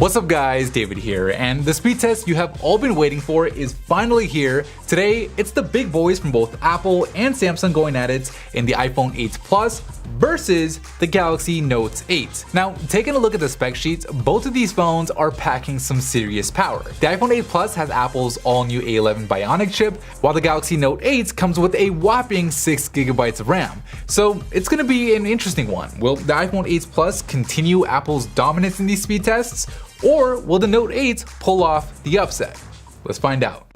What's up guys, David here, and the speed test you have all been waiting for is finally here. Today, it's the big boys from both Apple and Samsung going at it in the iPhone 8 Plus versus the Galaxy Note 8. Now, taking a look at the spec sheets, both of these phones are packing some serious power. The iPhone 8 Plus has Apple's all-new A11 Bionic chip, while the Galaxy Note 8 comes with a whopping 6GB of RAM. So it's gonna be an interesting one. Will the iPhone 8 Plus continue Apple's dominance in these speed tests? Or will the Note 8 pull off the upset? Let's find out.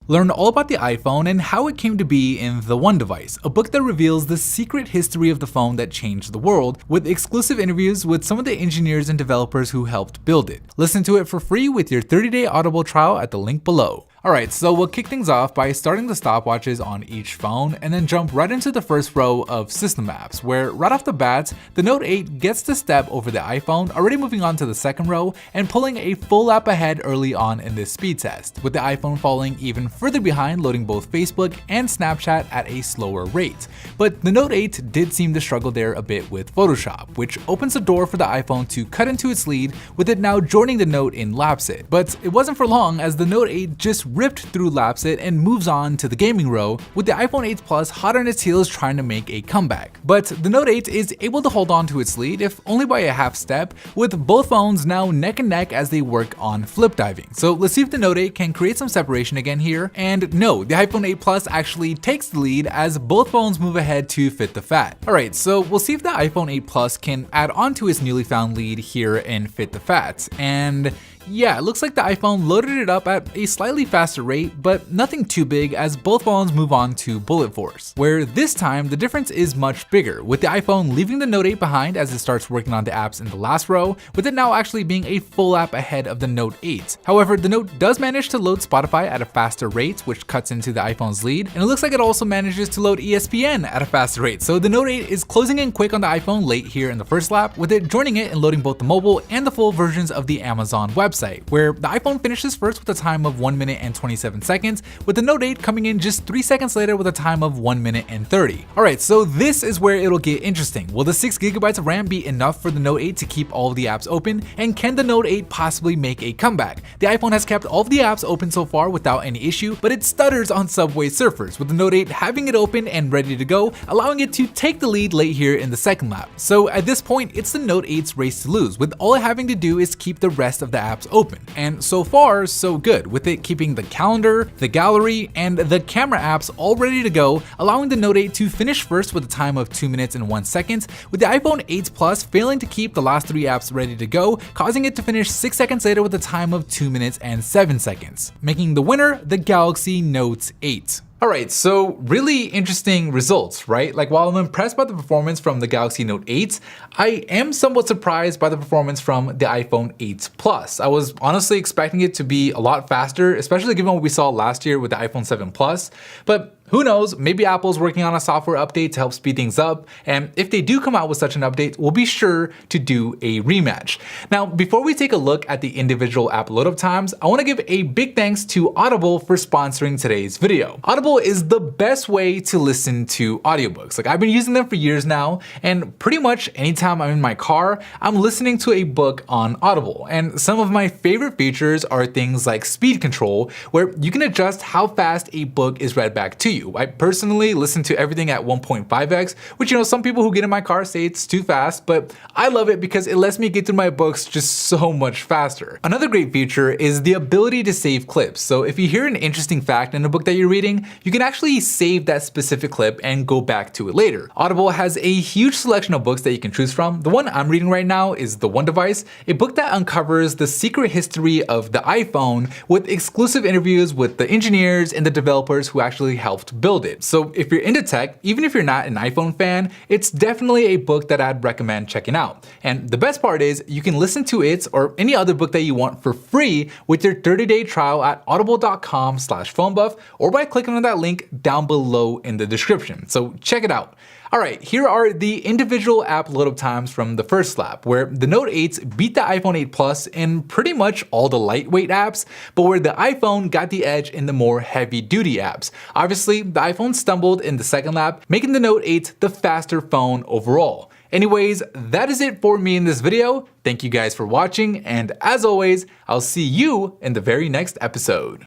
Learn all about the iPhone and how it came to be in The One Device, a book that reveals the secret history of the phone that changed the world, with exclusive interviews with some of the engineers and developers who helped build it. Listen to it for free with your 30-day Audible trial at the link below. Alright, so we'll kick things off by starting the stopwatches on each phone and then jump right into the first row of system apps, where right off the bat, the Note 8 gets the step over the iPhone, already moving on to the second row and pulling a full app ahead early on in this speed test, with the iPhone falling even further behind, loading both Facebook and Snapchat at a slower rate. But the Note 8 did seem to struggle there a bit with Photoshop, which opens the door for the iPhone to cut into its lead, with it now joining the Note in Lapsit. But it wasn't for long, as the Note 8 just ripped through Lapsit and moves on to the gaming row, with the iPhone 8 Plus hot on its heels trying to make a comeback. But the Note 8 is able to hold on to its lead, if only by a half step, with both phones now neck and neck as they work on flip diving. So let's see if the Note 8 can create some separation again here, and no, the iPhone 8 Plus actually takes the lead as both phones move ahead to fit the fat. Alright, so we'll see if the iPhone 8 Plus can add on to its newly found lead here and fit the fat. And yeah, it looks like the iPhone loaded it up at a slightly faster rate, but nothing too big as both phones move on to Bullet Force, where this time the difference is much bigger, with the iPhone leaving the Note 8 behind as it starts working on the apps in the last row, with it now actually being a full app ahead of the Note 8. However, the Note does manage to load Spotify at a faster rate, which cuts into the iPhone's lead, and it looks like it also manages to load ESPN at a faster rate, so the Note 8 is closing in quick on the iPhone late here in the first lap, with it joining it and loading both the mobile and the full versions of the Amazon website, where the iPhone finishes first with a time of 1 minute and 27 seconds, with the Note 8 coming in just 3 seconds later with a time of 1 minute and 30. Alright, so this is where it'll get interesting. Will the 6GB of RAM be enough for the Note 8 to keep all of the apps open, and can the Note 8 possibly make a comeback? The iPhone has kept all of the apps open so far without any issue, but it stutters on Subway Surfers, with the Note 8 having it open and ready to go, allowing it to take the lead late here in the second lap. So at this point, it's the Note 8's race to lose, with all it having to do is keep the rest of the apps open. And so far, so good, with it keeping the calendar, the gallery, and the camera apps all ready to go, allowing the Note 8 to finish first with a time of 2 minutes and 1 second, with the iPhone 8 Plus failing to keep the last 3 apps ready to go, causing it to finish 6 seconds later with a time of 2 minutes and 7 seconds, making the winner the Galaxy Note 8. Alright, so really interesting results, right? Like, while I'm impressed by the performance from the Galaxy Note 8, I am somewhat surprised by the performance from the iPhone 8 Plus. I was honestly expecting it to be a lot faster, especially given what we saw last year with the iPhone 7 Plus, but who knows, maybe Apple's working on a software update to help speed things up, and if they do come out with such an update, we'll be sure to do a rematch. Now, before we take a look at the individual app load up times, I want to give a big thanks to Audible for sponsoring today's video. Audible is the best way to listen to audiobooks. Like, I've been using them for years now, and pretty much anytime I'm in my car, I'm listening to a book on Audible. And some of my favorite features are things like speed control, where you can adjust how fast a book is read back to you. I personally listen to everything at 1.5x, which, some people who get in my car say it's too fast, but I love it because it lets me get through my books just so much faster. Another great feature is the ability to save clips. So if you hear an interesting fact in a book that you're reading, you can actually save that specific clip and go back to it later. Audible has a huge selection of books that you can choose from. The one I'm reading right now is The One Device, a book that uncovers the secret history of the iPhone with exclusive interviews with the engineers and the developers who actually helped build it. So if you're into tech, even if you're not an iPhone fan, it's definitely a book that I'd recommend checking out. And the best part is you can listen to it or any other book that you want for free with your 30-day trial at audible.com/phonebuff or by clicking on that link down below in the description. So check it out. Alright, here are the individual app load-up times from the first lap, where the Note 8s beat the iPhone 8 Plus in pretty much all the lightweight apps, but where the iPhone got the edge in the more heavy-duty apps. Obviously, the iPhone stumbled in the second lap, making the Note 8 the faster phone overall. Anyways, that is it for me in this video. Thank you guys for watching, and as always, I'll see you in the very next episode.